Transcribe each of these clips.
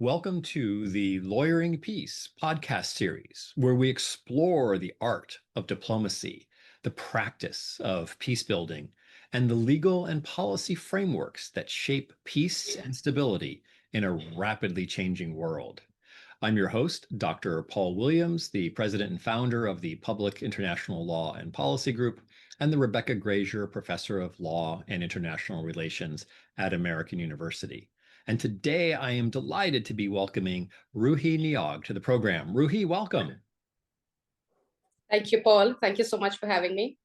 Welcome to the Lawyering Peace podcast series, where we explore the art of diplomacy, the practice of peace building, and the legal and policy frameworks that shape peace and stability in a rapidly changing world. I'm your host, Dr. Paul Williams, the president and founder of the Public International Law and Policy Group, and the Rebecca Grazier Professor of Law and International Relations at American University. And today I am delighted to be welcoming Ruhee Neog to the program. Ruhee, welcome. Thank you, Paul. Thank you so much for having me.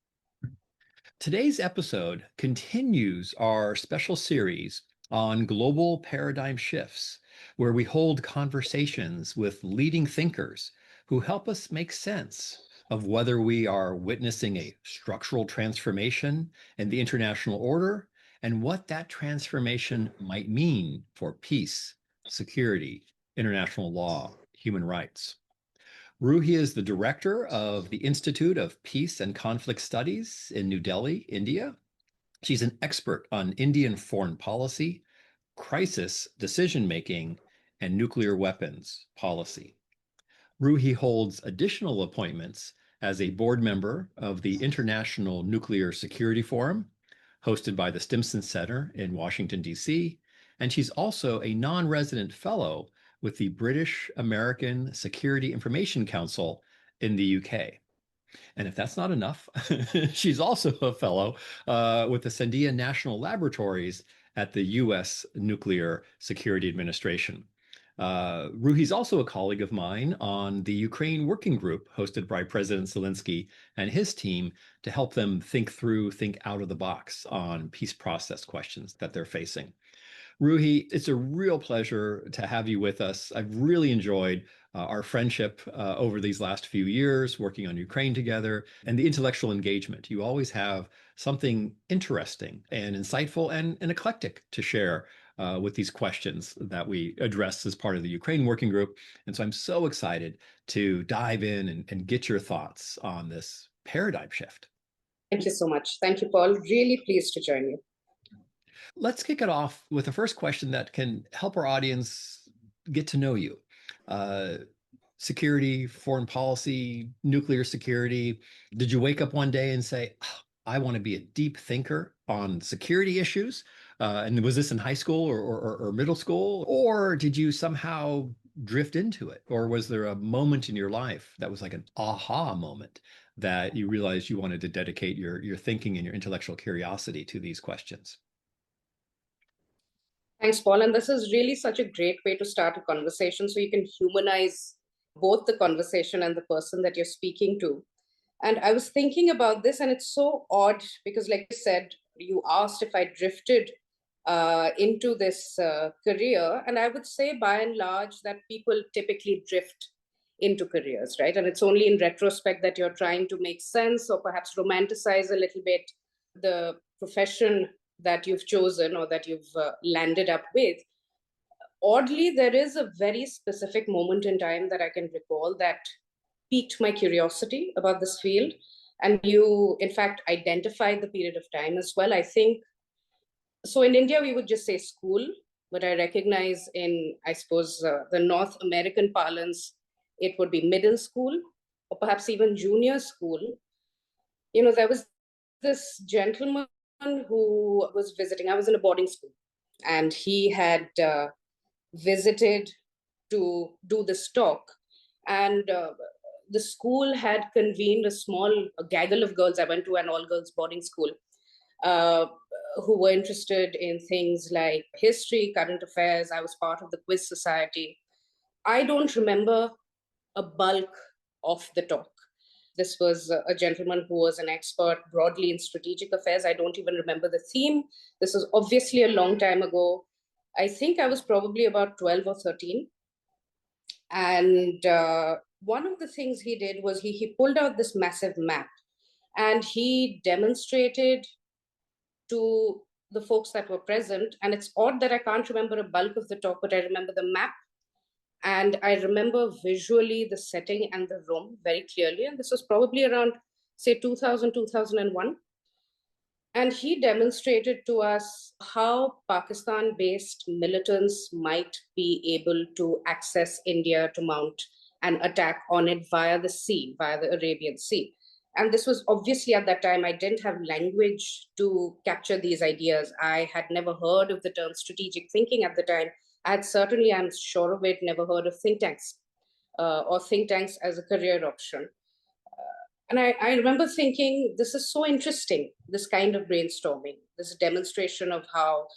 Today's episode continues our special series on global paradigm shifts, where we hold conversations with leading thinkers who help us make sense of whether we are witnessing a structural transformation in the international order and what that transformation might mean for peace, security, international law, human rights. Ruhee is the director of the Institute of Peace and Conflict Studies in New Delhi, India. She's an expert on Indian foreign policy, crisis decision-making, and nuclear weapons policy. Ruhee holds additional appointments as a board member of the International Nuclear Security Forum, hosted by the Stimson Center in Washington, D.C., and she's also a non-resident fellow with the British American Security Information Council in the UK. And if that's not enough, she's also a fellow with the Sandia National Laboratories at the US Nuclear Security Administration. Ruhee's also a colleague of mine on the Ukraine Working Group hosted by President Zelensky and his team to help them think out of the box on peace process questions that they're facing. Ruhee, it's a real pleasure to have you with us. I've really enjoyed our friendship over these last few years, working on Ukraine together, and the intellectual engagement. You always have something interesting and insightful and eclectic to share with these questions that we address as part of the Ukraine Working Group. And so I'm so excited to dive in and get your thoughts on this paradigm shift. Thank you so much. Thank you, Paul. Really pleased to join you. Let's kick it off with the first question that can help our audience get to know you. Security, foreign policy, nuclear security. Did you wake up one day and say, oh, I want to be a deep thinker on security issues? And was this in high school or middle school? Or did you somehow drift into it? Or was there a moment in your life that was like an aha moment that you realized you wanted to dedicate your thinking and your intellectual curiosity to these questions? Thanks, Paul. And this is really such a great way to start a conversation so you can humanize both the conversation and the person that you're speaking to. And I was thinking about this, and it's so odd because, like I said, you asked if I drifted into this career. And I would say, by and large, that people typically drift into careers, right? And it's only in retrospect that you're trying to make sense or perhaps romanticize a little bit the profession that you've chosen or that you've landed up with. Oddly, there is a very specific moment in time that I can recall that piqued my curiosity about this field. And you, in fact, identified the period of time as well. I think, so in India, we would just say school, but I recognize in, I suppose, the North American parlance, it would be middle school or perhaps even junior school. You know, there was this gentleman who was visiting. I was in a boarding school, and he had visited to do this talk. And the school had convened a gaggle of girls. I went to an all-girls boarding school who were interested in things like history, current affairs. I was part of the quiz society. I don't remember a bulk of the talk. This was a gentleman who was an expert broadly in strategic affairs. I don't even remember the theme. This was obviously a long time ago. I think I was probably about 12 or 13. And one of the things he did was he pulled out this massive map, and he demonstrated to the folks that were present. And it's odd that I can't remember a bulk of the talk, but I remember the map. And I remember visually the setting and the room very clearly. And this was probably around, say, 2000, 2001. And he demonstrated to us how Pakistan based militants might be able to access India to mount an attack on it via the sea, via the Arabian Sea. And this was obviously at that time, I didn't have language to capture these ideas. I had never heard of the term strategic thinking at the time. I had certainly, I'm sure of it, never heard of think tanks or think tanks as a career option. And I remember thinking, this is so interesting, this kind of brainstorming, this demonstration of how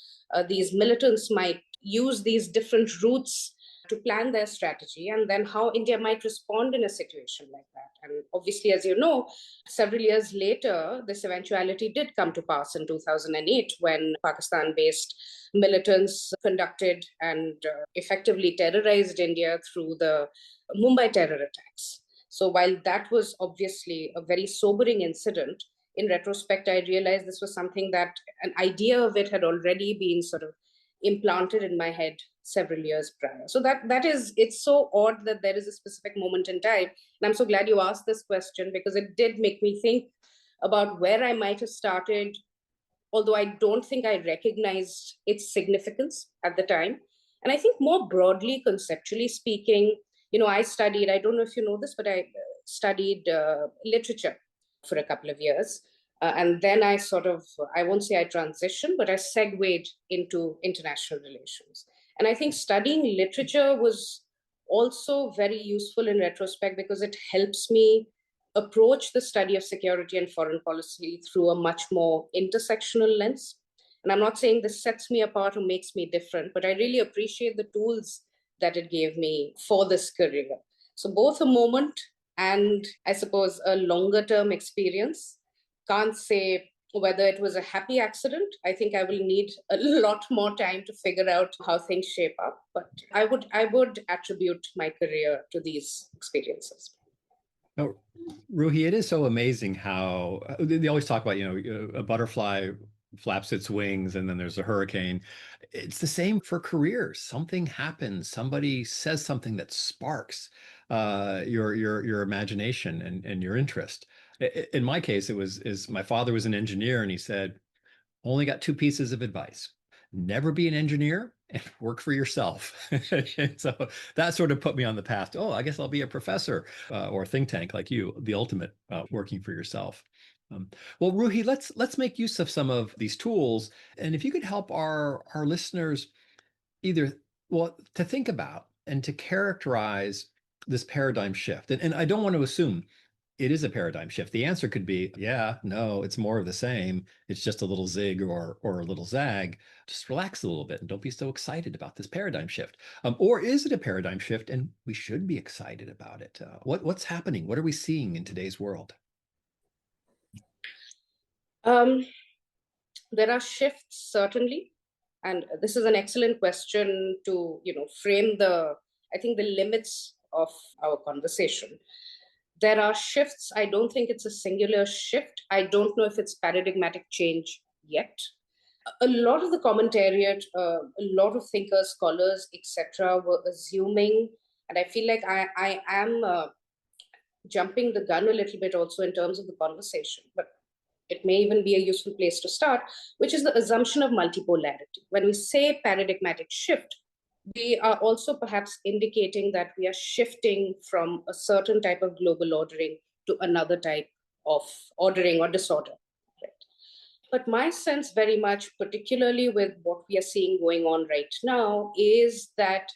these militants might use these different routes to plan their strategy, and then how India might respond in a situation like that. And obviously, as you know, several years later, this eventuality did come to pass in 2008 when Pakistan based militants conducted and effectively terrorized India through the Mumbai terror attacks. So while that was obviously a very sobering incident, in retrospect, I realized this was something that an idea of it had already been sort of implanted in my head several years prior. So that is, it's so odd that there is a specific moment in time. And I'm so glad you asked this question, because it did make me think about where I might have started, although I don't think I recognized its significance at the time. And I think more broadly, conceptually speaking, I studied, I don't know if you know this, but I studied literature for a couple of years. And then I won't say I transitioned, but I segued into international relations. And I think studying literature was also very useful in retrospect, because it helps me approach the study of security and foreign policy through a much more intersectional lens. And I'm not saying this sets me apart or makes me different, but I really appreciate the tools that it gave me for this career. So, both a moment and I suppose a longer term experience. Can't say whether it was a happy accident. I think I will need a lot more time to figure out how things shape up. But I would attribute my career to these experiences. No, Ruhi, it is so amazing how they always talk about, a butterfly flaps its wings and then there's a hurricane. It's the same for careers. Something happens, somebody says something that sparks your imagination and your interest. In my case, it was is my father was an engineer and he said, only got two pieces of advice. Never be an engineer and work for yourself. And so that sort of put me on the path. Oh, I guess I'll be a professor or a think tank like you, the ultimate working for yourself. Um, well, Ruhi, let's make use of some of these tools. And if you could help our listeners either, well, to think about and to characterize this paradigm shift. And I don't want to assume it is a paradigm shift. The answer could be, yeah, no, it's more of the same. It's just a little zig or a little zag. Just relax a little bit and don't be so excited about this paradigm shift. Or is it a paradigm shift and we should be excited about it? What's happening? What are we seeing in today's world? Um, there are shifts, certainly. And this is an excellent question to, frame I think, the limits of our conversation. There are shifts. I don't think it's a singular shift. I don't know if it's paradigmatic change yet. A lot of the commentariat, a lot of thinkers, scholars, etc., were assuming, and I feel like I am jumping the gun a little bit also in terms of the conversation, but it may even be a useful place to start, which is the assumption of multipolarity. When we say paradigmatic shift, we are also perhaps indicating that we are shifting from a certain type of global ordering to another type of ordering or disorder. Right? But my sense, very much, particularly with what we are seeing going on right now, is that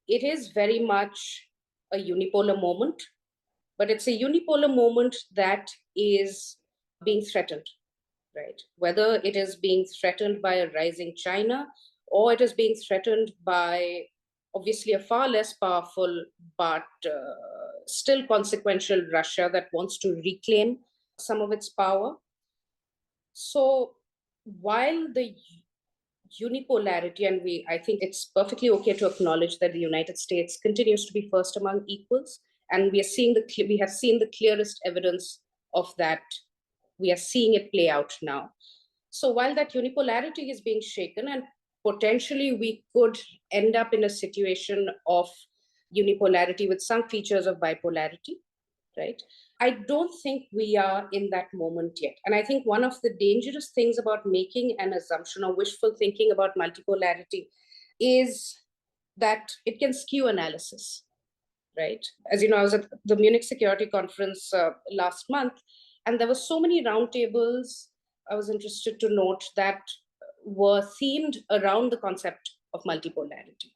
it is very much a unipolar moment, but it's a unipolar moment that is being threatened, right? Whether it is being threatened by a rising China or it is being threatened by obviously a far less powerful but still consequential Russia that wants to reclaim some of its power. So while the unipolarity, and I think it's perfectly okay to acknowledge that the United States continues to be first among equals, and we have seen the clearest evidence of that. We are seeing it play out now. So while that unipolarity is being shaken, and potentially we could end up in a situation of unipolarity with some features of bipolarity, right? I don't think we are in that moment yet. And I think one of the dangerous things about making an assumption or wishful thinking about multipolarity is that it can skew analysis, right? As you know, I was at the Munich Security Conference last month, and there were so many roundtables I was interested to note that were themed around the concept of multipolarity.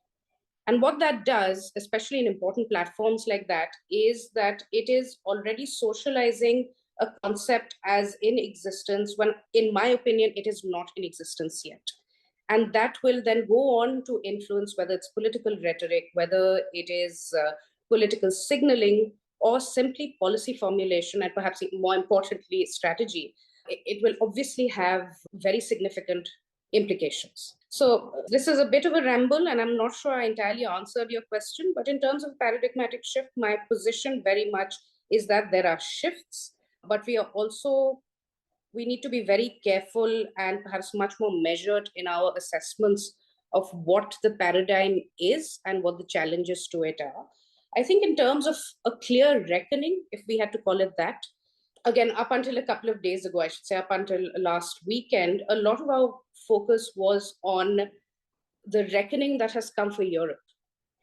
And what that does, especially in important platforms like that, is that it is already socializing a concept as in existence when, in my opinion, it is not in existence yet. And that will then go on to influence whether it's political rhetoric, whether it is political signaling, or simply policy formulation, and perhaps more importantly, strategy. It will obviously have very significant implications. So, this is a bit of a ramble, and I'm not sure I entirely answered your question. But in terms of paradigmatic shift, my position very much is that there are shifts, but we need to be very careful and perhaps much more measured in our assessments of what the paradigm is and what the challenges to it are. I think, in terms of a clear reckoning, if we had to call it that, again, up until a couple of days ago, I should say, up until last weekend, a lot of our focus was on the reckoning that has come for Europe,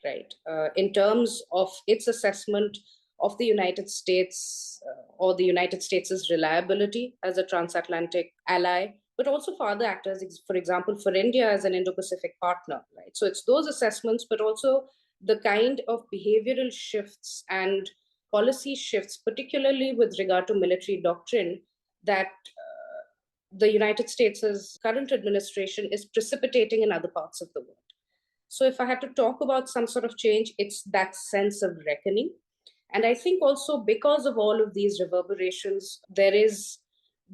right? In terms of its assessment of the United States or the United States' reliability as a transatlantic ally, but also for other actors, for example, for India as an Indo-Pacific partner, right? So it's those assessments, but also the kind of behavioral shifts and policy shifts, particularly with regard to military doctrine, that the United States' current administration is precipitating in other parts of the world. So if I had to talk about some sort of change, it's that sense of reckoning. And I think also because of all of these reverberations, there is,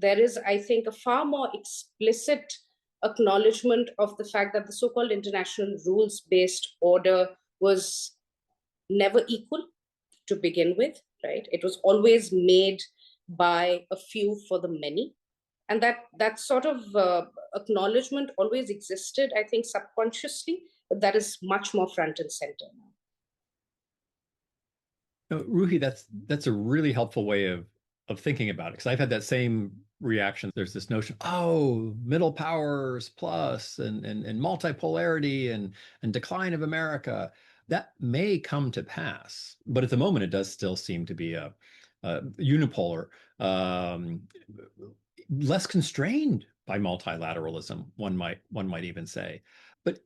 I think, a far more explicit acknowledgement of the fact that the so-called international rules-based order was never equal to begin with, right? It was always made by a few for the many. And that sort of acknowledgement always existed, I think, subconsciously, but that is much more front and center now. No, Ruhi, that's a really helpful way of thinking about it because I've had that same reaction. There's this notion, oh, middle powers plus and multipolarity and decline of America. That may come to pass, but at the moment it does still seem to be a unipolar, less constrained by multilateralism, one might even say. But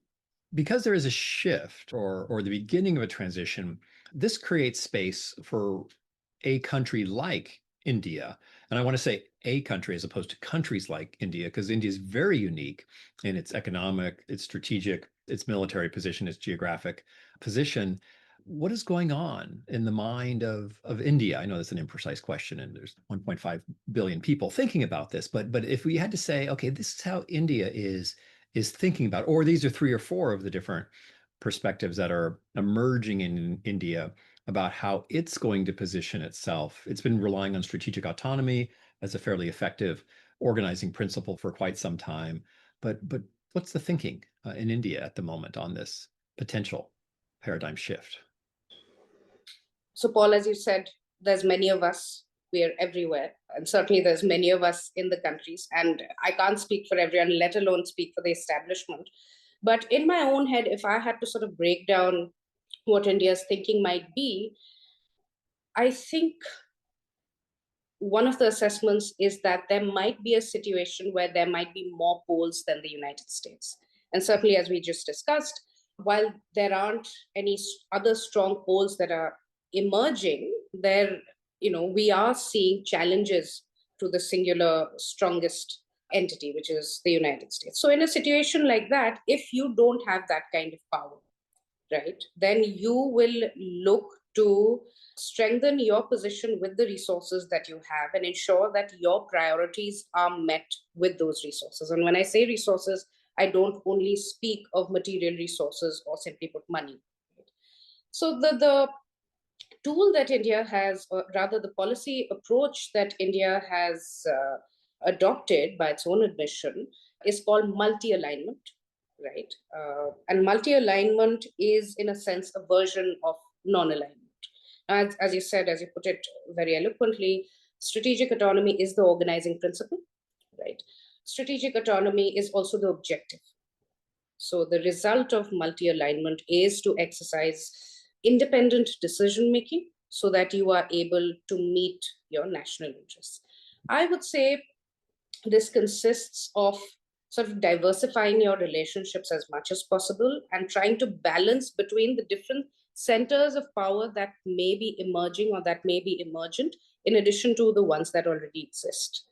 because there is a shift or the beginning of a transition, this creates space for a country like India. And I want to say a country as opposed to countries like India, because India is very unique in its economic, its strategic, its military position, its geographic position. What is going on in the mind of India? I know that's an imprecise question, and there's 1.5 billion people thinking about this. But if we had to say, okay, this is how India is thinking about, or these are three or four of the different perspectives that are emerging in India about how it's going to position itself. It's been relying on strategic autonomy as a fairly effective organizing principle for quite some time. But what's the thinking in India at the moment on this potential paradigm shift? So, Paul, as you said, there's many of us. We are everywhere, and certainly there's many of us in the countries. And I can't speak for everyone, let alone speak for the establishment. But in my own head, if I had to sort of break down what India's thinking might be, I think one of the assessments is that there might be a situation where there might be more poles than the United States. And certainly, as we just discussed, while there aren't any other strong poles that are emerging, we are seeing challenges to the singular strongest entity, which is the United States. So in a situation like that, if you don't have that kind of power, right, then you will look to strengthen your position with the resources that you have and ensure that your priorities are met with those resources. And when I say resources, I don't only speak of material resources or simply put money. So the tool that India has, or rather the policy approach that India has adopted by its own admission, is called multi-alignment, right? And multi-alignment is, in a sense, a version of non-alignment. As you said, as you put it very eloquently, strategic autonomy is the organizing principle, right? Strategic autonomy is also the objective. So the result of multi-alignment is to exercise independent decision making so that you are able to meet your national interests. I would say this consists of sort of diversifying your relationships as much as possible and trying to balance between the different centers of power that may be emerging or that may be emergent in addition to the ones that already exist.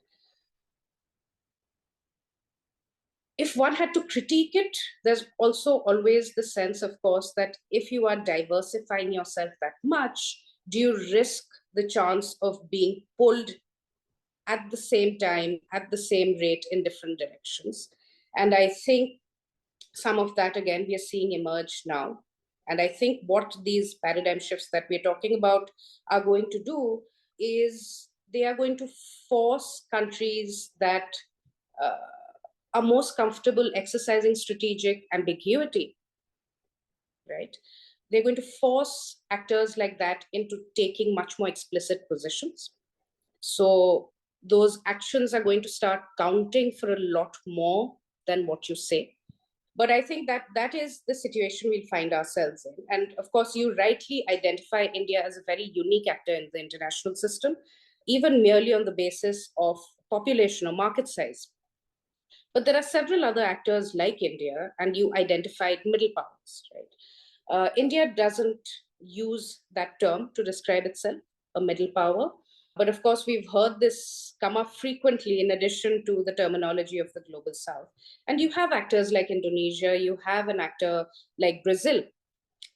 If one had to critique it, there's also always the sense, of course, that if you are diversifying yourself that much, do you risk the chance of being pulled at the same time, at the same rate in different directions? And I think some of that, again, we are seeing emerge now. And I think what these paradigm shifts that we're talking about are going to do is they are going to force countries that uh, are most comfortable exercising strategic ambiguity, right? They're going to force actors like that into taking much more explicit positions. So those actions are going to start counting for a lot more than what you say. But I think that that is the situation we'll find ourselves in. And of course, you rightly identify India as a very unique actor in the international system, even merely on the basis of population or market size. But there are several other actors like India, and you identified middle powers, right? India doesn't use that term to describe itself, a middle power. But of course, we've heard this come up frequently in addition to the terminology of the global south. And you have actors like Indonesia, you have an actor like Brazil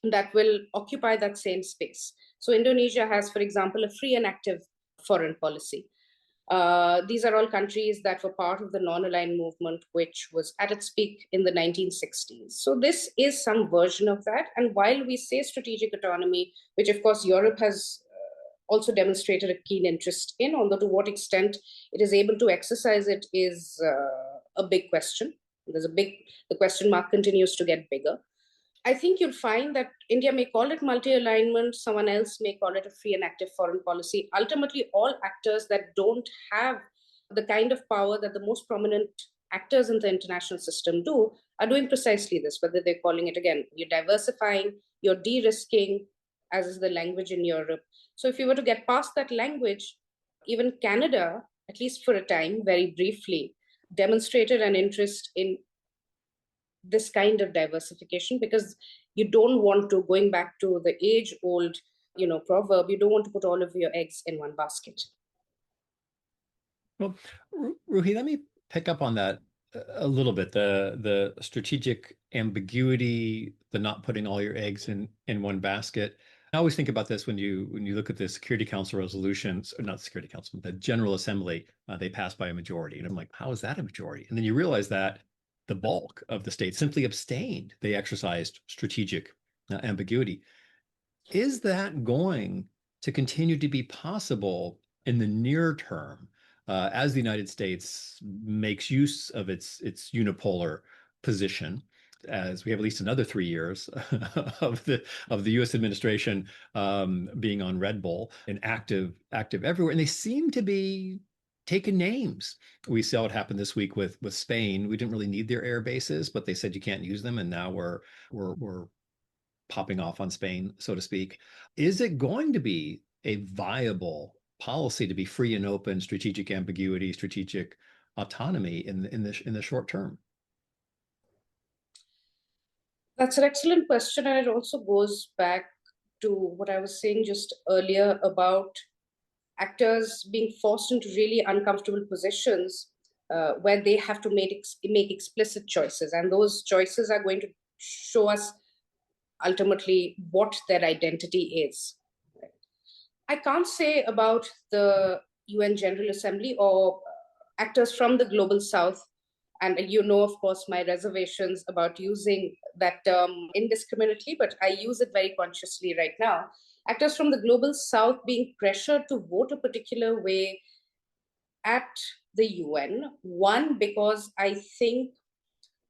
that will occupy that same space. So Indonesia has, for example, a free and active foreign policy. These are all countries that were part of the non-aligned movement, which was at its peak in the 1960s. So this is some version of that. And while we say strategic autonomy, which of course Europe has also demonstrated a keen interest in, although to what extent it is able to exercise it is a big question. The question mark continues to get bigger. I think you'll find that India may call it multi-alignment, someone else may call it a free and active foreign policy. Ultimately, all actors that don't have the kind of power that the most prominent actors in the international system do are doing precisely this, whether they're calling it, again, you're diversifying, you're de-risking, as is the language in Europe. So if you were to get past that language, even Canada, at least for a time, very briefly, demonstrated an interest in this kind of diversification, because you don't want to, going back to the age old proverb, you don't want to put all of your eggs in one basket. Well, Ruhee, let me pick up on that a little bit. The strategic ambiguity, the not putting all your eggs in one basket. I always think about this when you look at the Security Council resolutions, or not the Security Council, the General Assembly, they passed by a majority. And I'm like, how is that a majority? And then you realize that the bulk of the states simply abstained. They exercised strategic ambiguity. Is that going to continue to be possible in the near term as the United States makes use of its unipolar position? As we have at least another 3 years of the U.S. administration being on Red Bull and active everywhere, and they seem to be taking names. We saw it happen this week with Spain. We didn't really need their air bases, but they said you can't use them, and now we're popping off on Spain, so to speak. Is it going to be a viable policy to be free and open, strategic ambiguity, strategic autonomy in the short term? That's an excellent question, and it also goes back to what I was saying just earlier about actors being forced into really uncomfortable positions where they have to make explicit choices, and those choices are going to show us ultimately what their identity is. I can't say about the UN General Assembly or actors from the global south. And of course, my reservations about using that term indiscriminately, but I use it very consciously right now. Actors from the global south being pressured to vote a particular way at the UN. One, because I think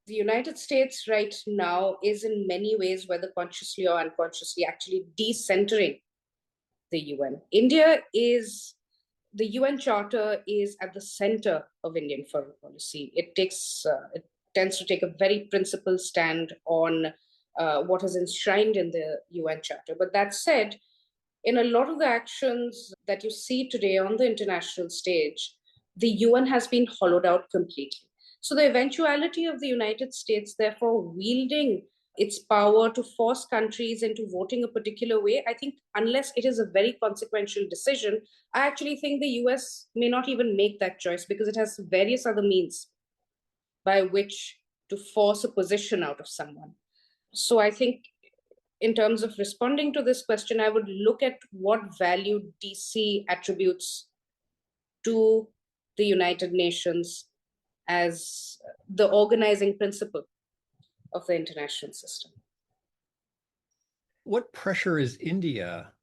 the United States right now is in many ways, whether consciously or unconsciously, actually decentering the UN. The UN Charter is at the center of Indian foreign policy. It tends to take a very principled stand on what is enshrined in the UN Charter. But that said, in a lot of the actions that you see today on the international stage, the UN has been hollowed out completely. So the eventuality of the United States, therefore, wielding its power to force countries into voting a particular way, I think, unless it is a very consequential decision, I actually think the US may not even make that choice because it has various other means by which to force a position out of someone. So I think in terms of responding to this question, I would look at what value DC attributes to the United Nations as the organizing principle of the international system. What pressure is India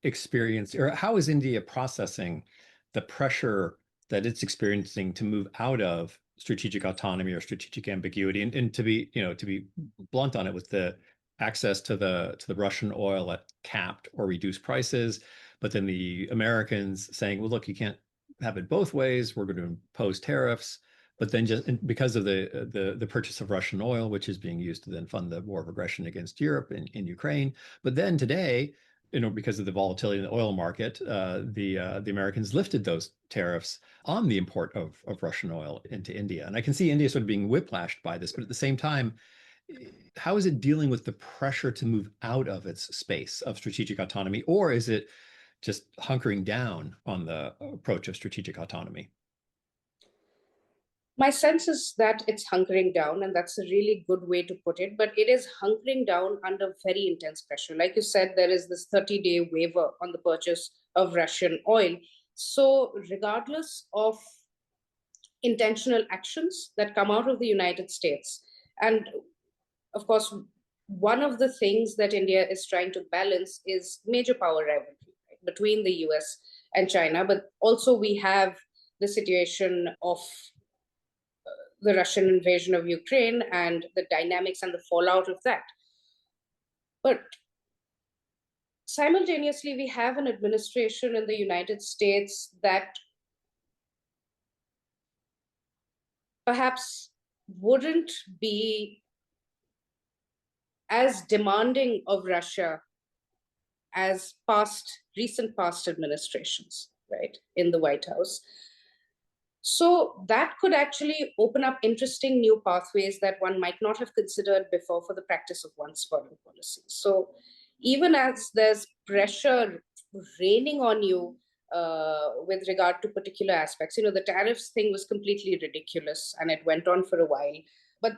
experiencing, or how is India processing the pressure that it's experiencing to move out of strategic autonomy or strategic ambiguity, and to be blunt on it, with the access to the Russian oil at capped or reduced prices, but then the Americans saying, well, look, you can't have it both ways. We're going to impose tariffs. But then just because of the purchase of Russian oil, which is being used to then fund the war of aggression against Europe in Ukraine. But then today, because of the volatility in the oil market, the Americans lifted those tariffs on the import of Russian oil into India. And I can see India sort of being whiplashed by this, but at the same time, how is it dealing with the pressure to move out of its space of strategic autonomy, or is it just hunkering down on the approach of strategic autonomy? My sense is that it's hunkering down, and that's a really good way to put it. But it is hunkering down under very intense pressure. Like you said, there is this 30-day waiver on the purchase of Russian oil. So, regardless of intentional actions that come out of the United States, and of course, one of the things that India is trying to balance is major power rivalry, right, between the US and China. But also, we have the situation of the Russian invasion of Ukraine and the dynamics and the fallout of that. But simultaneously, we have an administration in the United States that perhaps wouldn't be as demanding of Russia as recent past administrations, right, in the White House. So that could actually open up interesting new pathways that one might not have considered before for the practice of one's foreign policy. So even as there's pressure raining on you with regard to particular aspects, the tariffs thing was completely ridiculous and it went on for a while. But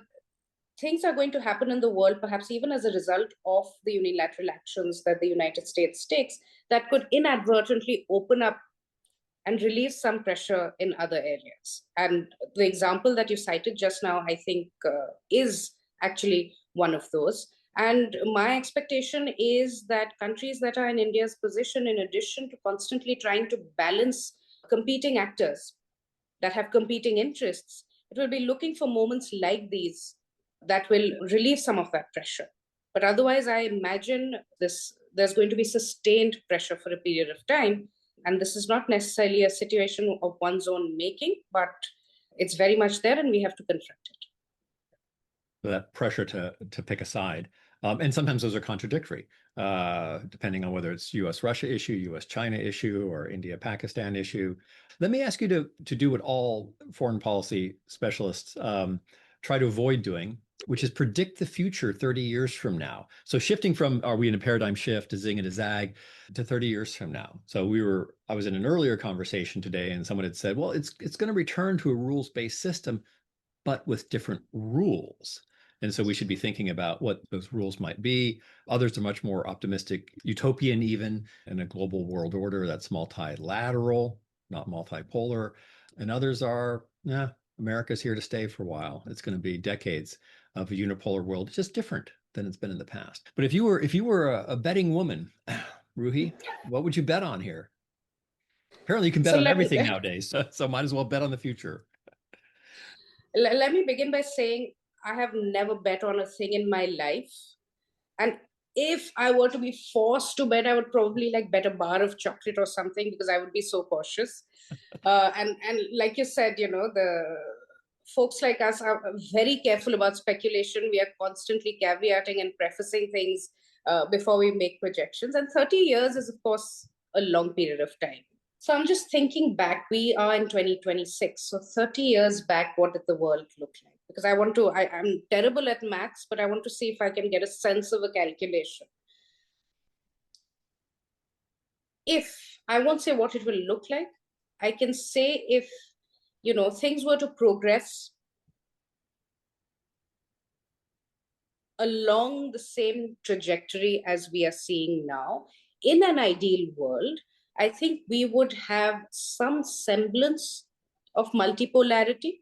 things are going to happen in the world, perhaps even as a result of the unilateral actions that the United States takes, that could inadvertently open up and relieve some pressure in other areas. And the example that you cited just now, I think, is actually one of those. And my expectation is that countries that are in India's position, in addition to constantly trying to balance competing actors that have competing interests, it will be looking for moments like these that will relieve some of that pressure. But otherwise, I imagine there's going to be sustained pressure for a period of time. And this is not necessarily a situation of one's own making, but it's very much there and we have to confront it. That pressure to pick a side. And sometimes those are contradictory, depending on whether it's US-Russia issue, US-China issue, or India-Pakistan issue. Let me ask you to do what all foreign policy specialists try to avoid doing, which is predict the future 30 years from now. So shifting from, are we in a paradigm shift, to zing and a zag, to 30 years from now. So I was in an earlier conversation today and someone had said, well, it's going to return to a rules-based system, but with different rules. And so we should be thinking about what those rules might be. Others are much more optimistic, utopian even, in a global world order that's multilateral, not multipolar. And others are, America's here to stay for a while. It's going to be decades of a unipolar world, just different than it's been in the past. But if you were a betting woman, Ruhee, what would you bet on here? Apparently you can bet So on let me everything nowadays, so might as well bet on the future. let me begin by saying I have never bet on a thing in my life. And if I were to be forced to bet, I would probably like bet a bar of chocolate or something because I would be so cautious. And like you said, the folks like us are very careful about speculation. We are constantly caveating and prefacing things before we make projections. And 30 years is, of course, a long period of time. So I'm just thinking back. We are in 2026. So 30 years back, what did the world look like? Because I'm terrible at maths, but I want to see if I can get a sense of a calculation. If I won't say what it will look like, I can say if, things were to progress along the same trajectory as we are seeing now, in an ideal world, I think we would have some semblance of multipolarity,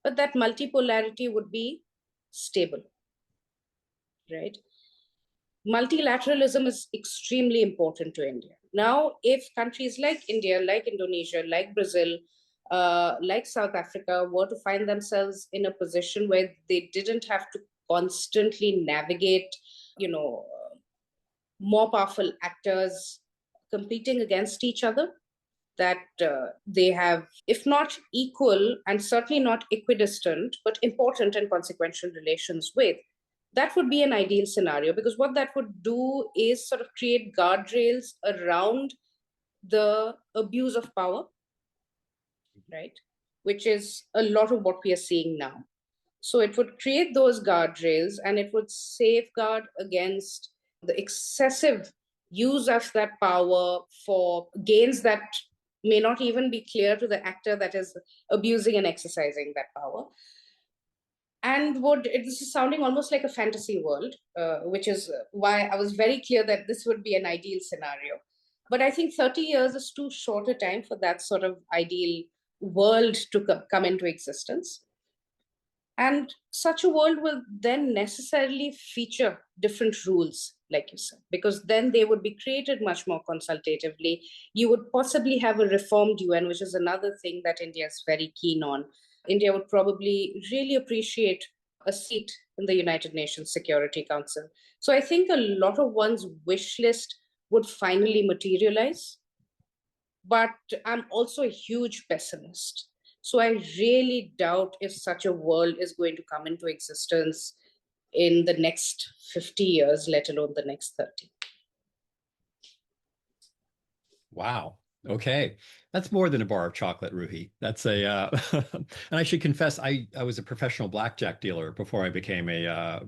but that multipolarity would be stable, right? Multilateralism is extremely important to India. Now, if countries like India, like Indonesia, like Brazil, like South Africa were to find themselves in a position where they didn't have to constantly navigate, you know, more powerful actors competing against each other, that they have, if not equal and certainly not equidistant, but important and consequential relations with, that would be an ideal scenario, because what that would do is sort of create guardrails around the abuse of power, right? Which is a lot of what we are seeing now. So it would create those guardrails and it would safeguard against the excessive use of that power for gains that may not even be clear to the actor that is abusing and exercising that power. And this is sounding almost like a fantasy world, which is why I was very clear that this would be an ideal scenario. But I think 30 years is too short a time for that sort of ideal world to come into existence. And such a world will then necessarily feature different rules, like you said, because then they would be created much more consultatively. You would possibly have a reformed UN, which is another thing that India is very keen on. India would probably really appreciate a seat in the United Nations Security Council. So I think a lot of one's wish list would finally materialize. But I'm also a huge pessimist. So I really doubt if such a world is going to come into existence in the next 50 years, let alone the next 30. Wow. Okay. That's more than a bar of chocolate, Ruhee. That's and I should confess, I was a professional blackjack dealer before I became a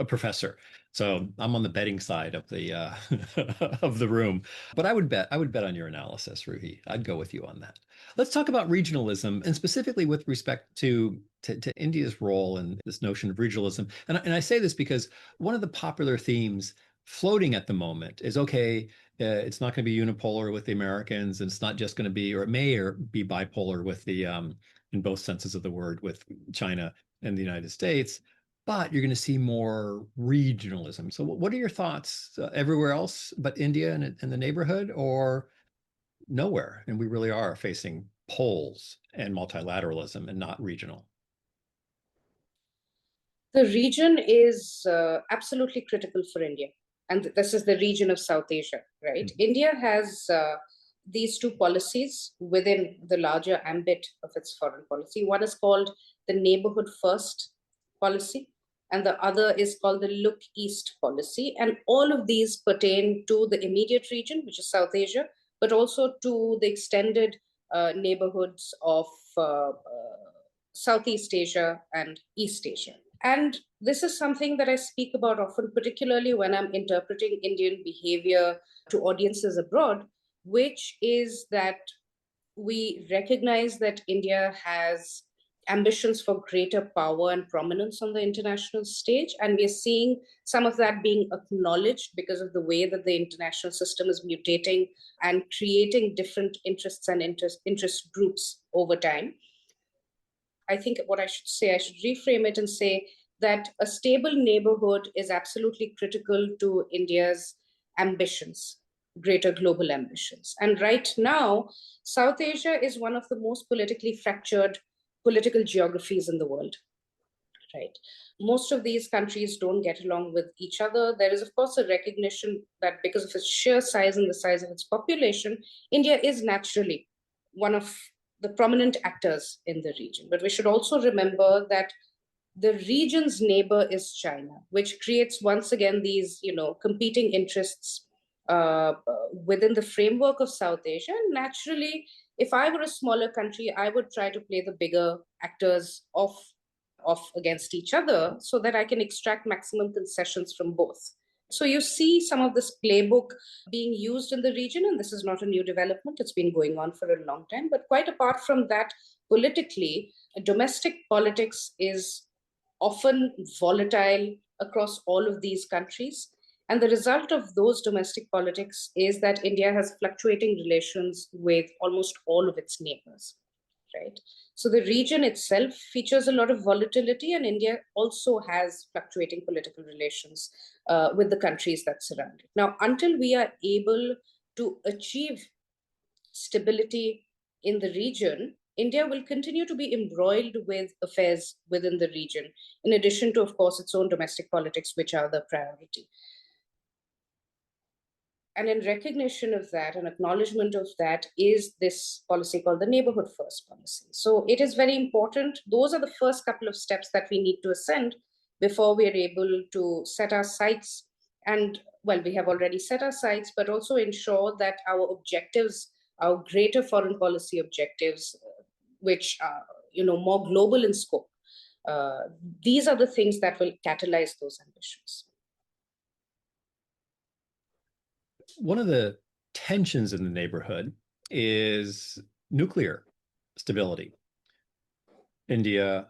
professor. So I'm on the betting side of the of the room. But I would bet on your analysis, Ruhee. I'd go with you on that. Let's talk about regionalism, and specifically with respect to India's role in this notion of regionalism. And I say this because one of the popular themes floating at the moment is, okay, it's not going to be unipolar with the Americans, and it's not just going to be, or it may or be bipolar with the, in both senses of the word, with China and the United States. But you're going to see more regionalism. So, what are your thoughts? Everywhere else but India and the neighborhood, or nowhere? And we really are facing poles and multilateralism and not regional. The region is absolutely critical for India. And this is the region of South Asia, right? Mhm. India has these two policies within the larger ambit of its foreign policy. One is called the neighborhood first policy, and the other is called the look east policy. And all of these pertain to the immediate region, which is South Asia, but also to the extended neighborhoods of Southeast Asia and East Asia. And this is something that I speak about often, particularly when I'm interpreting Indian behavior to audiences abroad, which is that we recognize that India has ambitions for greater power and prominence on the international stage. And we're seeing some of that being acknowledged because of the way that the international system is mutating and creating different interests and interest groups over time. I think what I should say, I should reframe it and say that a stable neighborhood is absolutely critical to India's ambitions, greater global ambitions. And right now, South Asia is one of the most politically fractured political geographies in the world. right? Most of these countries don't get along with each other. There is, of course, a recognition that because of its sheer size and the size of its population, India is naturally one of the prominent actors in the region. But we should also remember that the region's neighbor is China, which creates once again these, competing interests within the framework of South Asia. And naturally, if I were a smaller country, I would try to play the bigger actors off against each other so that I can extract maximum concessions from both. So you see some of this playbook being used in the region, and this is not a new development. It's been going on for a long time. But quite apart from that, politically, domestic politics is often volatile across all of these countries. And the result of those domestic politics is that India has fluctuating relations with almost all of its neighbors, right? So the region itself features a lot of volatility, and India also has fluctuating political relations with the countries that surround it. Now, until we are able to achieve stability in the region, India will continue to be embroiled with affairs within the region, in addition to, of course, its own domestic politics, which are the priority. And in recognition of that, and acknowledgement of that, is this policy called the neighborhood first policy. So it is very important. Those are the first couple of steps that we need to ascend before we are able to set our sights. And well, we have already set our sights, but also ensure that our objectives, our greater foreign policy objectives, which are more global in scope, these are the things that will catalyze those ambitions. One of the tensions in the neighborhood is nuclear stability. India,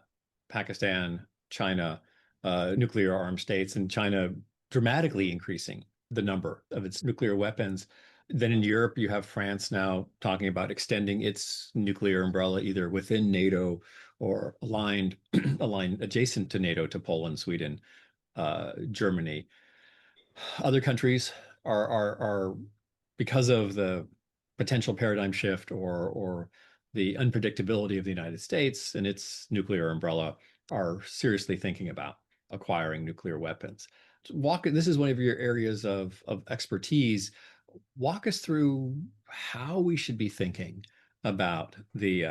Pakistan, China, nuclear armed states, and China dramatically increasing the number of its nuclear weapons. Then in Europe, you have France now talking about extending its nuclear umbrella either within NATO or aligned adjacent to NATO, to Poland, Sweden, Germany. Other countries are because of the potential paradigm shift or the unpredictability of the United States and its nuclear umbrella, are seriously thinking about acquiring nuclear weapons. This is one of your areas of expertise. Walk us through how we should be thinking about the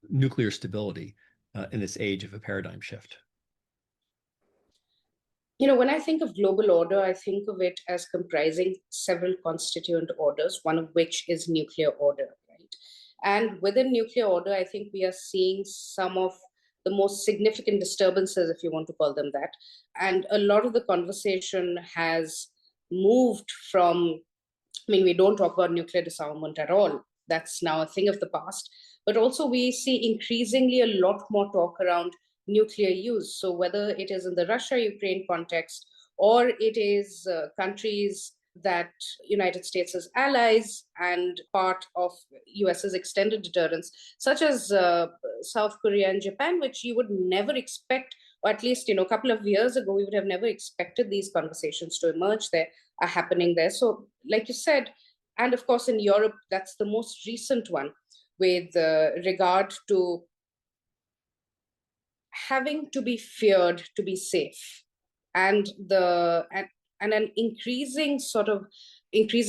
nuclear stability in this age of a paradigm shift. When I think of global order, I think of it as comprising several constituent orders, one of which is nuclear order, right? And within nuclear order, I think we are seeing some of the most significant disturbances, if you want to call them that. And a lot of the conversation has moved from, we don't talk about nuclear disarmament at all. That's now a thing of the past. But also we see increasingly a lot more talk around nuclear use. So whether it is in the Russia-Ukraine context, or it is countries that United States as allies and part of US's extended deterrence, such as South Korea and Japan, which you would never expect, or at least a couple of years ago, we would have never expected these conversations to emerge there, are happening there. So like you said, and of course in Europe, that's the most recent one with regard to having to be feared to be safe, and an increasing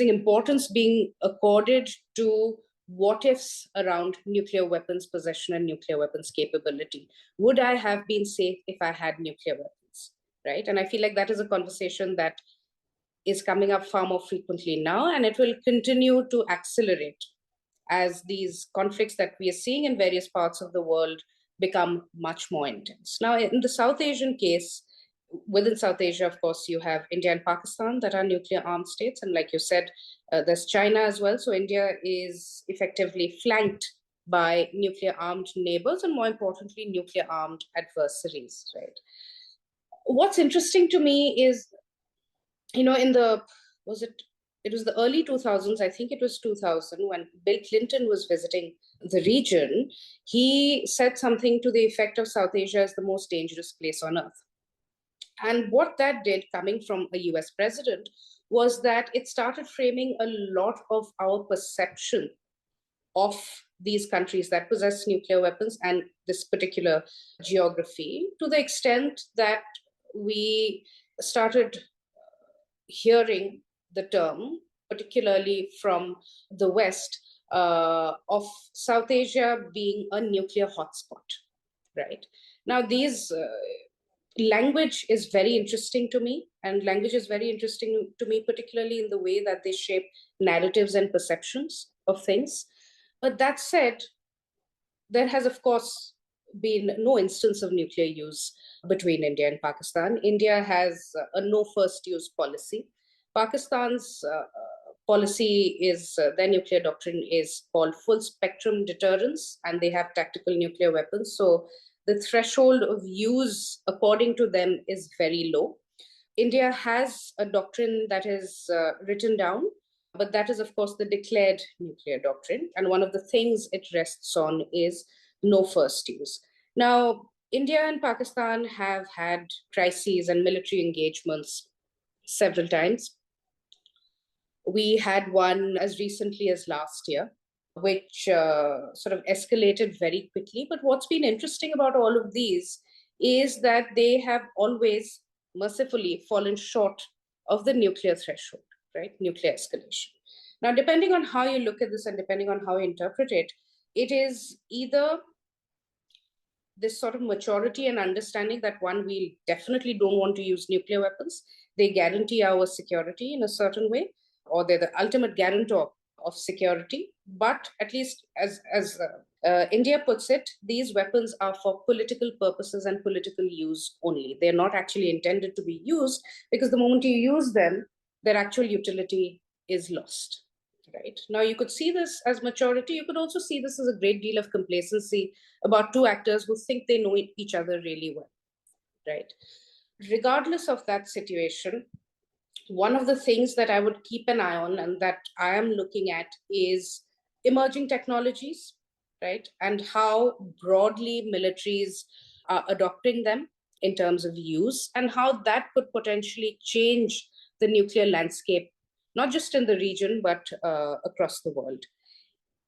importance being accorded to what ifs around nuclear weapons possession and nuclear weapons capability. Would I have been safe if I had nuclear weapons, right? And I feel like that is a conversation that is coming up far more frequently now, and it will continue to accelerate as these conflicts that we are seeing in various parts of the world become much more intense. Now, in the South Asian case, within South Asia, of course, you have India and Pakistan that are nuclear armed states. And like you said, there's China as well. So India is effectively flanked by nuclear armed neighbors and, more importantly, nuclear armed adversaries, right? What's interesting to me is, it was the early 2000s, I think it was 2000, when Bill Clinton was visiting the region, he said something to the effect of South Asia is the most dangerous place on earth. And what that did, coming from a US president, was that it started framing a lot of our perception of these countries that possess nuclear weapons and this particular geography, to the extent that we started hearing the term, particularly from the West, of South Asia being a nuclear hotspot, right? Now, these language is very interesting to me, and language is very interesting to me, particularly in the way that they shape narratives and perceptions of things. But that said, there has, of course, been no instance of nuclear use between India and Pakistan. India has a no first use policy. Pakistan's policy is their nuclear doctrine is called full spectrum deterrence, and they have tactical nuclear weapons. So the threshold of use, according to them, is very low. India has a doctrine that is written down, but that is, of course, the declared nuclear doctrine. And one of the things it rests on is no first use. Now, India and Pakistan have had crises and military engagements several times. We had one as recently as last year, which sort of escalated very quickly. But what's been interesting about all of these is that they have always mercifully fallen short of the nuclear threshold, right? Nuclear escalation. Now, depending on how you look at this and depending on how you interpret it, it is either this sort of maturity and understanding that one, we definitely don't want to use nuclear weapons. They guarantee our security in a certain way, or they're the ultimate guarantor of security. But at least as India puts it, these weapons are for political purposes and political use only. They're not actually intended to be used, because the moment you use them, their actual utility is lost. Right. Now, you could see this as maturity. You could also see this as a great deal of complacency about two actors who think they know each other really well. Right. Regardless of that situation, one of the things that I would keep an eye on and that I am looking at is emerging technologies, right? And how broadly militaries are adopting them in terms of use, and how that could potentially change the nuclear landscape, not just in the region, but across the world.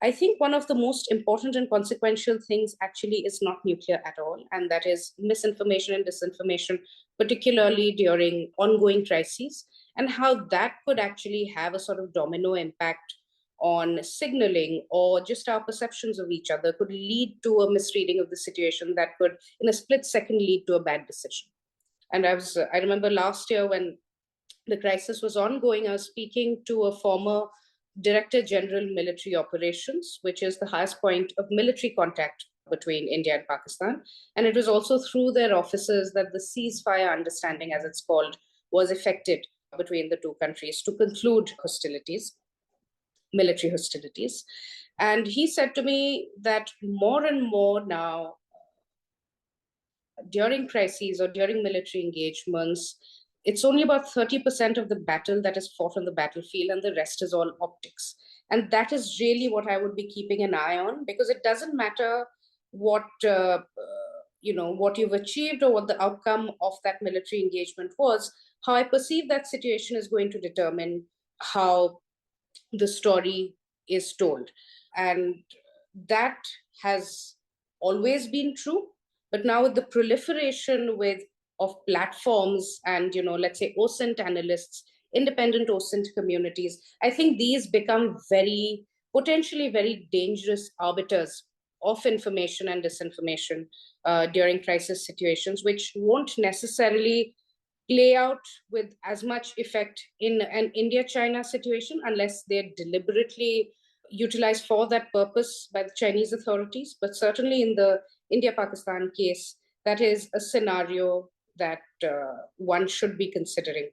I think one of the most important and consequential things actually is not nuclear at all, and that is misinformation and disinformation, particularly during ongoing crises, and how that could actually have a sort of domino impact on signaling or just our perceptions of each other, could lead to a misreading of the situation that could, in a split second, lead to a bad decision. And I remember last year when the crisis was ongoing, I was speaking to a former Director General Military Operations, which is the highest point of military contact between India and Pakistan. And it was also through their offices that the ceasefire understanding, as it's called, was effected between the two countries to conclude hostilities, military hostilities. And he said to me that more and more now, during crises or during military engagements, it's only about 30% of the battle that is fought on the battlefield, and the rest is all optics. And that is really what I would be keeping an eye on, because it doesn't matter what what you've achieved or what the outcome of that military engagement was. How I perceive that situation is going to determine how the story is told, and that has always been true. But now, with the proliferation of platforms and, let's say, OSINT analysts, independent OSINT communities, I think these become potentially very dangerous arbiters of information and disinformation during crisis situations, which won't necessarily play out with as much effect in an India-China situation unless they're deliberately utilized for that purpose by the Chinese authorities. But certainly in the India-Pakistan case, that is a scenario that one should be considering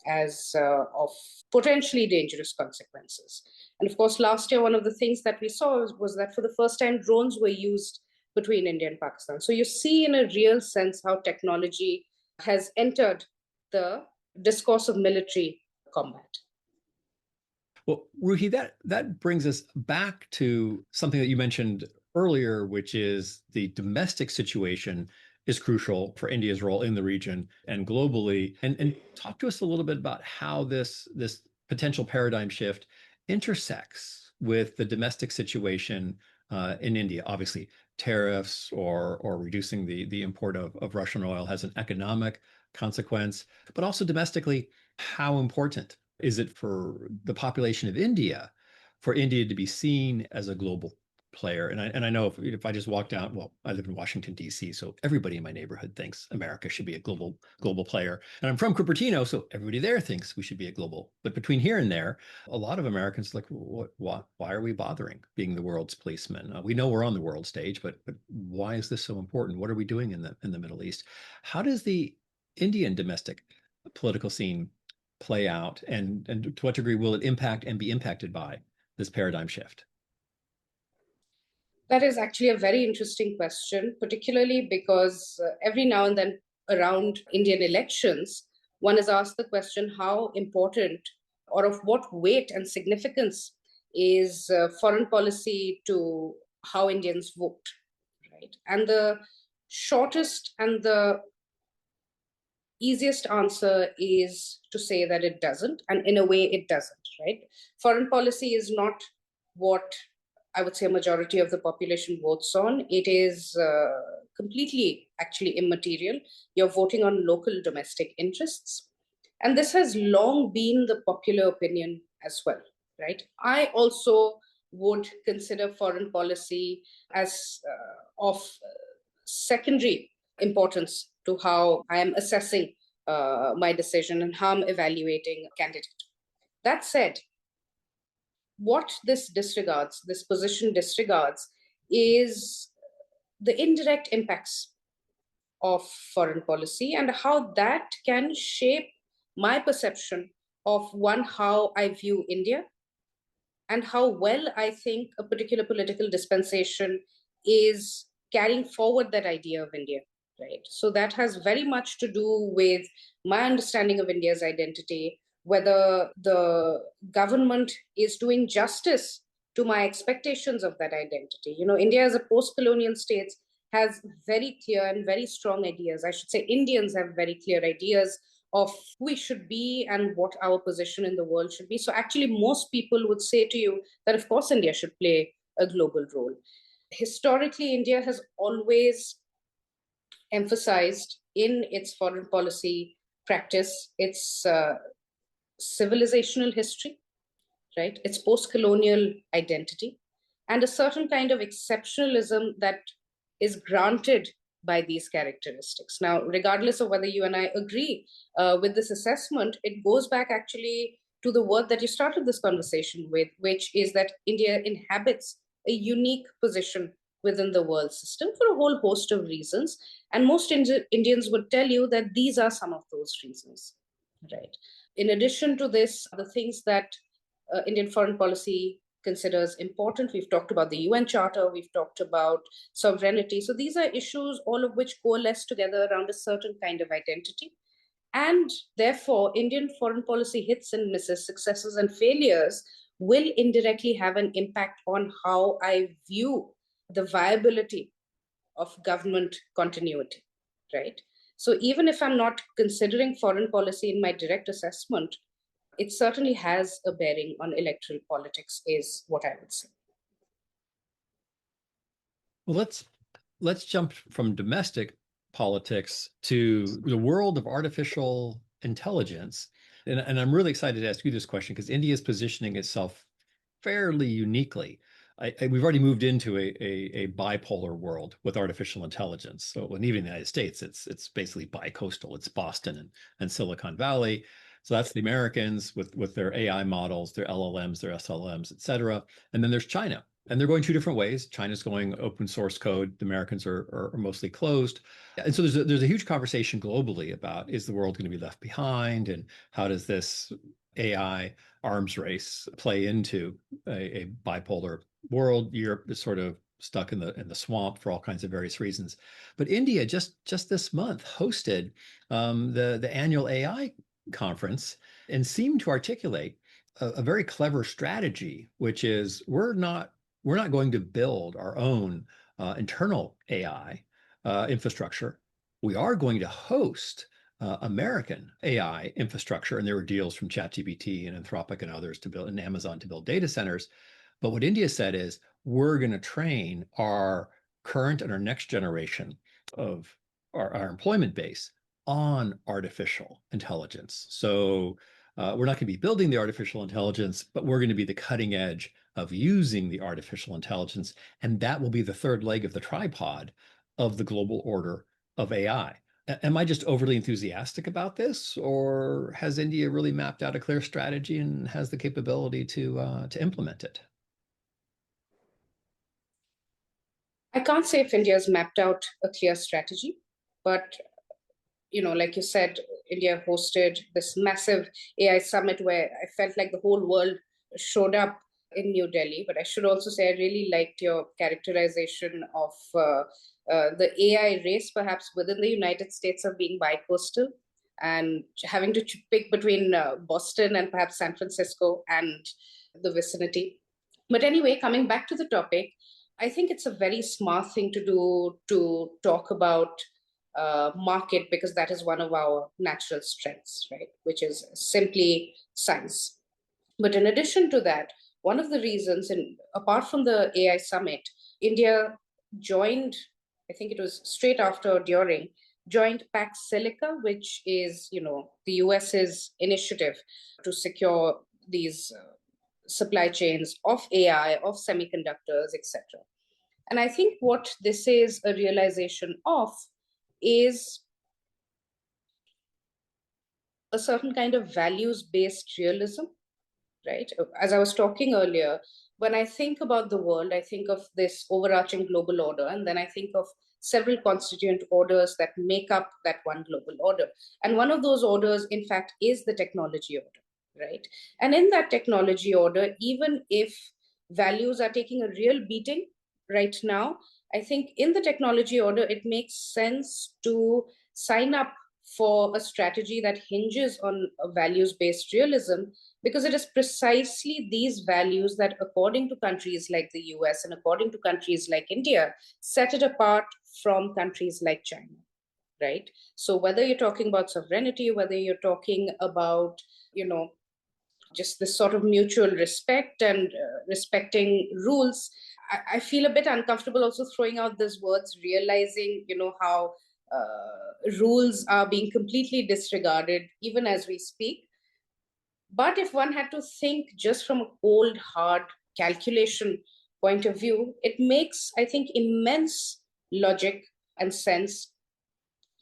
as of potentially dangerous consequences. And of course, last year, one of the things that we saw was that for the first time, drones were used between India and Pakistan. So you see in a real sense how technology has entered the discourse of military combat. Well, Ruhee, that brings us back to something that you mentioned earlier, which is the domestic situation is crucial for India's role in the region and globally. And talk to us a little bit about how this potential paradigm shift intersects with the domestic situation in India. Obviously, tariffs or reducing the import of Russian oil has an economic consequence, but also domestically, how important is it for the population of India for India to be seen as a global player? And I know if I just walk down, well, I live in Washington, D.C., so everybody in my neighborhood thinks America should be a global player. And I'm from Cupertino, so everybody there thinks we should be a global. But between here and there, a lot of Americans are like, why are we bothering being the world's policeman? We know we're on the world stage, but why is this so important? What are we doing in the Middle East? How does the Indian domestic political scene play out, and to what degree will it impact and be impacted by this paradigm shift? That is actually a very interesting question, particularly because every now and then around Indian elections, one is asked the question how important or of what weight and significance is foreign policy to how Indians vote, right? And the shortest and the easiest answer is to say that it doesn't, and in a way it doesn't, right? Foreign policy is not what I would say a majority of the population votes on. It is completely actually immaterial. You're voting on local domestic interests, and this has long been the popular opinion as well, right? I also would consider foreign policy as of secondary importance to how I am assessing my decision and how I'm evaluating a candidate. That said, what this position disregards, is the indirect impacts of foreign policy and how that can shape my perception of one, how I view India, and how well I think a particular political dispensation is carrying forward that idea of India, right? So that has very much to do with my understanding of India's identity, whether the government is doing justice to my expectations of that identity. You know, India as a post-colonial state has very clear and very strong ideas. I should say Indians have very clear ideas of who we should be and what our position in the world should be. So actually, most people would say to you that, of course, India should play a global role. Historically, India has always emphasized in its foreign policy practice its civilizational history, right? Its post colonial identity, and a certain kind of exceptionalism that is granted by these characteristics. Now, regardless of whether you and I agree with this assessment, it goes back actually to the word that you started this conversation with, which is that India inhabits a unique position within the world system for a whole host of reasons. And most Indians would tell you that these are some of those reasons, right? In addition to this, the things that Indian foreign policy considers important. We've talked about the UN Charter, we've talked about sovereignty. So these are issues, all of which coalesce together around a certain kind of identity. And therefore, Indian foreign policy hits and misses, successes and failures will indirectly have an impact on how I view the viability of government continuity, right? So even if I'm not considering foreign policy in my direct assessment, it certainly has a bearing on electoral politics, is what I would say. Well, let's jump from domestic politics to the world of artificial intelligence. And I'm really excited to ask you this question because India is positioning itself fairly uniquely. We've already moved into a bipolar world with artificial intelligence. So, and even in the United States, it's basically bicoastal. It's Boston and Silicon Valley. So that's the Americans with their AI models, their LLMs, their SLMs, et cetera. And then there's China. And they're going two different ways. China's going open source code. The Americans are mostly closed. And so there's a huge conversation globally about, is the world going to be left behind? And how does this AI arms race play into a bipolar world? Europe is sort of stuck in the swamp for all kinds of various reasons. But India just this month hosted the annual AI conference and seemed to articulate a very clever strategy, which is we're not going to build our own internal AI infrastructure. We are going to host American AI infrastructure, and there were deals from ChatGPT and Anthropic and others to build, and Amazon to build data centers. But what India said is, we're going to train our current and our next generation of our employment base on artificial intelligence. So we're not going to be building the artificial intelligence, but we're going to be the cutting edge of using the artificial intelligence. And that will be the third leg of the tripod of the global order of AI. Am I just overly enthusiastic about this, or has India really mapped out a clear strategy and has the capability to implement it? I can't say if India has mapped out a clear strategy, but like you said, India hosted this massive AI summit where I felt like the whole world showed up in New Delhi. But I should also say I really liked your characterization of the AI race, perhaps within the United States, of being bi-coastal and having to pick between Boston and perhaps San Francisco and the vicinity. But anyway, coming back to the topic, I think it's a very smart thing to do to talk about market, because that is one of our natural strengths, right? Which is simply science. But in addition to that, one of the reasons, and apart from the AI summit, India joined, I think it was straight after or during, joined Pax Silica, which is, the US's initiative to secure these supply chains of AI, of semiconductors, etc. And I think what this is a realization of is a certain kind of values based realism, right? As I was talking earlier, when I think about the world, I think of this overarching global order, and then I think of several constituent orders that make up that one global order. And one of those orders, in fact, is the technology order, right? And in that technology order, even if values are taking a real beating right now, I think in the technology order, it makes sense to sign up for a strategy that hinges on a values based realism, because it is precisely these values that, according to countries like the US and according to countries like India, set it apart from countries like China, right? So whether you're talking about sovereignty, whether you're talking about, just this sort of mutual respect and respecting rules, I feel a bit uncomfortable also throwing out these words, realizing, how rules are being completely disregarded even as we speak. But if one had to think just from a cold, hard calculation point of view, it makes, I think, immense logic and sense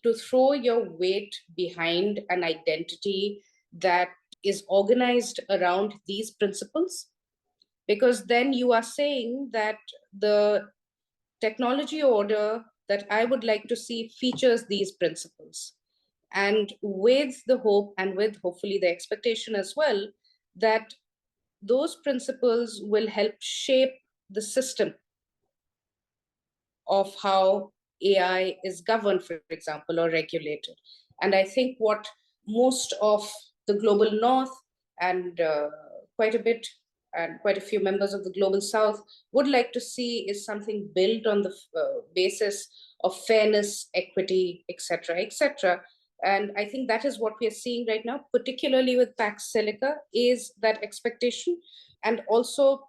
to throw your weight behind an identity that is organized around these principles. Because then you are saying that the technology order that I would like to see features these principles, and with the hope and with hopefully the expectation as well that those principles will help shape the system of how AI is governed, for example, or regulated. And I think what most of the global north and quite a bit and quite a few members of the global south would like to see is something built on the basis of fairness, equity, etc., etc. And I think that is what we are seeing right now, particularly with Pax Silica, is that expectation. And also,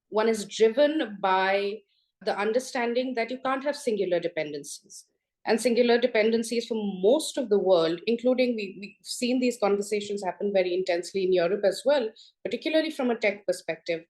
one is driven by the understanding that you can't have singular dependencies. And singular dependencies for most of the world, including we've seen these conversations happen very intensely in Europe as well, particularly from a tech perspective,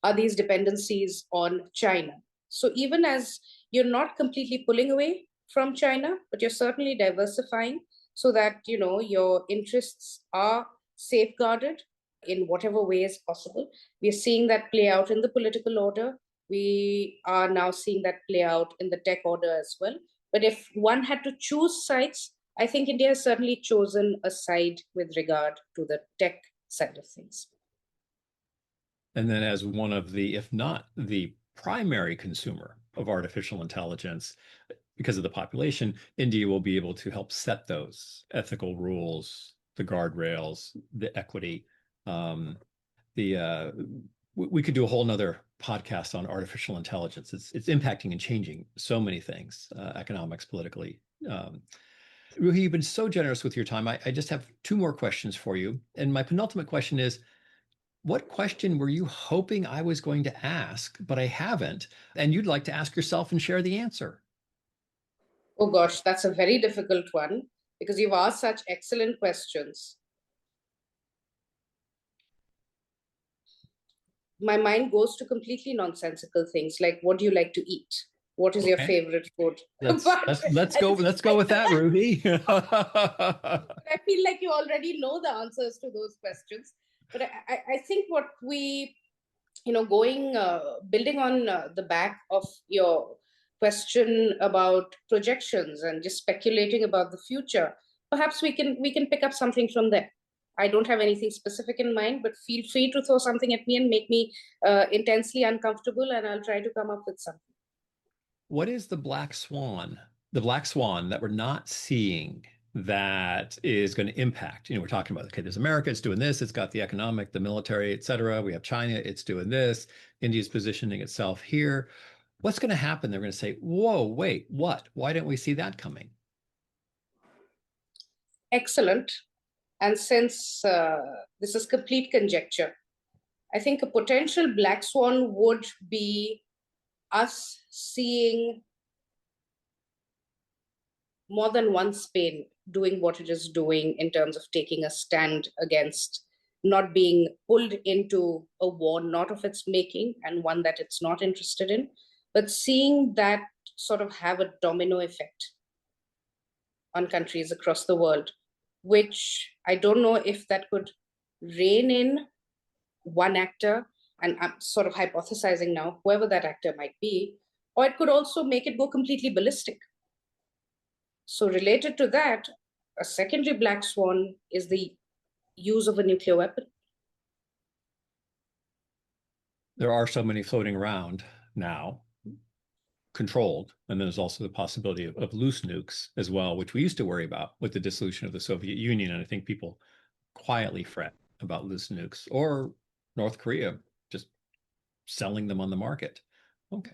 are these dependencies on China. So even as you're not completely pulling away from China, but you're certainly diversifying so that your interests are safeguarded in whatever way is possible. We're seeing that play out in the political order. We are now seeing that play out in the tech order as well. But if one had to choose sides, I think India has certainly chosen a side with regard to the tech side of things. And then, as one of the, if not the primary consumer of artificial intelligence, because of the population, India will be able to help set those ethical rules, the guardrails, the equity. The we could do a whole nother podcast on artificial intelligence. It's impacting and changing so many things, economics, politically. Ruhee, you've been so generous with your time. I just have two more questions for you. And my penultimate question is, What question were you hoping I was going to ask, but I haven't, and you'd like to ask yourself and share the answer? Oh gosh, that's a very difficult one because you've asked such excellent questions. My mind goes to completely nonsensical things like, what do you like to eat? What is your Okay. favorite food? Let's But let's let's at go the let's go same with that, Ruhee. I feel like you already know the answers to those questions. But I think what we, going, building on the back of your question about projections and just speculating about the future, perhaps we can pick up something from there. I don't have anything specific in mind, but feel free to throw something at me and make me intensely uncomfortable, and I'll try to come up with something. What is the black swan? The black swan that we're not seeing that is going to impact. We're talking about, okay, there's America, it's doing this, it's got the economic, the military, et cetera. We have China, it's doing this. India's positioning itself here. What's going to happen? They're going to say, whoa, wait, what? Why didn't we see that coming? Excellent. And since this is complete conjecture, I think a potential black swan would be us seeing more than one Spain doing what it is doing in terms of taking a stand against not being pulled into a war not of its making and one that it's not interested in, but seeing that sort of have a domino effect on countries across the world, which I don't know if that could rein in one actor, and I'm sort of hypothesizing now, whoever that actor might be, or it could also make it go completely ballistic. So, related to that, a secondary black swan is the use of a nuclear weapon. There are so many floating around now, controlled. And then there's also the possibility of loose nukes as well, which we used to worry about with the dissolution of the Soviet Union. And I think people quietly fret about loose nukes or North Korea just selling them on the market. Okay.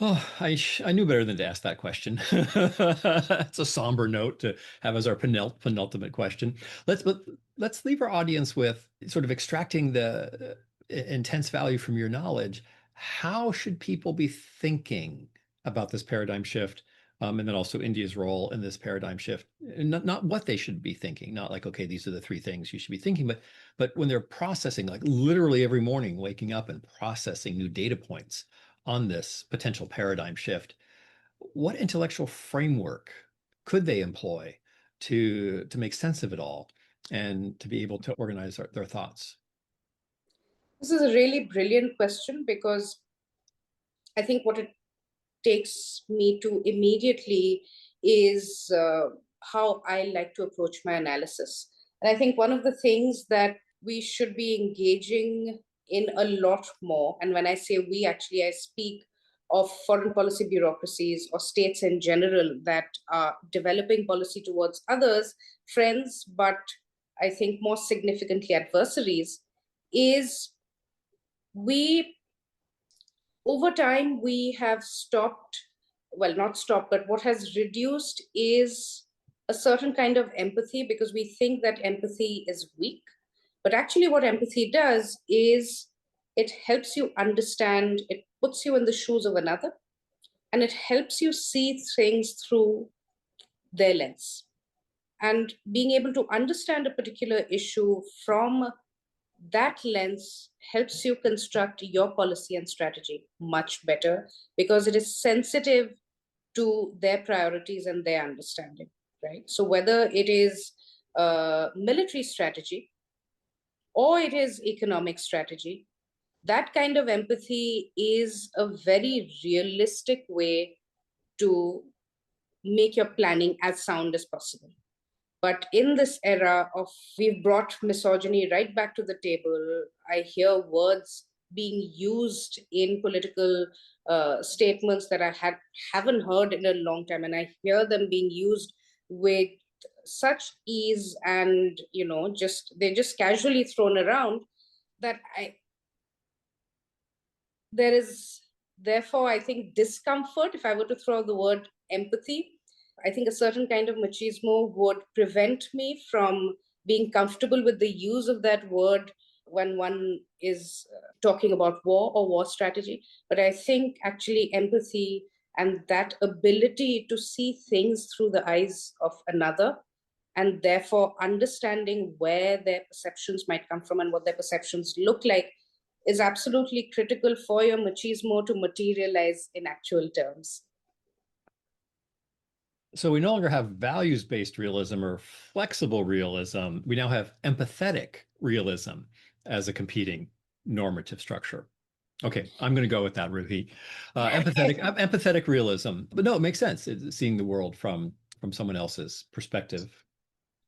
Oh, I knew better than to ask that question. It's a somber note to have as our penultimate question. Let's leave our audience with sort of extracting the intense value from your knowledge. How should people be thinking about this paradigm shift, and then also India's role in this paradigm shift? And not what they should be thinking, not like, okay, these are the three things you should be thinking, but when they're processing, like literally every morning, waking up and processing new data points on this potential paradigm shift, what intellectual framework could they employ to make sense of it all and to be able to organize their thoughts? This is a really brilliant question because I think what it takes me to immediately is how I like to approach my analysis. And I think one of the things that we should be engaging in a lot more, and when I say we, actually, I speak of foreign policy bureaucracies or states in general that are developing policy towards others, friends, but I think more significantly adversaries, is we over time we have stopped, well, not stopped, but what has reduced is a certain kind of empathy because we think that empathy is weak. But actually what empathy does is it helps you understand, it puts you in the shoes of another, and it helps you see things through their lens. And being able to understand a particular issue from that lens helps you construct your policy and strategy much better because it is sensitive to their priorities and their understanding, right? So whether it is military strategy or it is economic strategy, that kind of empathy is a very realistic way to make your planning as sound as possible. But in this era of we've brought misogyny right back to the table, I hear words being used in political statements that haven't heard in a long time, and I hear them being used with such ease, and just they're just casually thrown around that I there is therefore I think discomfort. If I were to throw the word empathy, I think a certain kind of machismo would prevent me from being comfortable with the use of that word when one is talking about war or war strategy. But I think actually empathy and that ability to see things through the eyes of another, and therefore understanding where their perceptions might come from and what their perceptions look like, is absolutely critical for your machismo to materialize in actual terms. So we no longer have values-based realism or flexible realism. We now have empathetic realism as a competing normative structure. Okay, I'm going to go with that, Ruhee. Empathetic realism. But no, it makes sense. It's seeing the world from someone else's perspective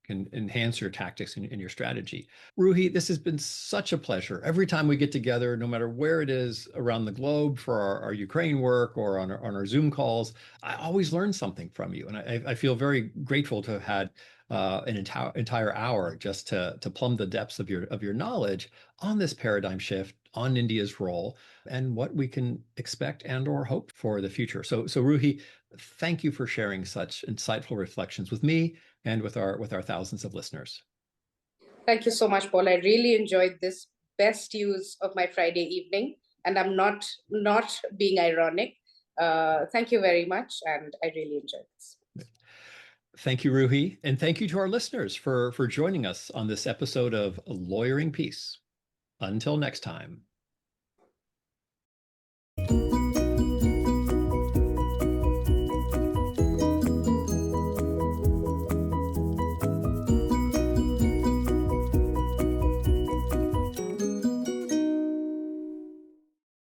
can enhance your tactics and your strategy. Ruhee, this has been such a pleasure. Every time we get together, no matter where it is around the globe for our Ukraine work or on our Zoom calls, I always learn something from you. And I feel very grateful to have had an entire hour just to plumb the depths of your knowledge on this paradigm shift, on India's role, and what we can expect and or hope for the future. So Ruhee, thank you for sharing such insightful reflections with me and with our thousands of listeners. Thank you so much, Paul. I really enjoyed this best use of my Friday evening, and I'm not being ironic. Thank you very much, and I really enjoyed this. Thank you, Ruhee, and thank you to our listeners for joining us on this episode of Lawyering Peace. Until next time.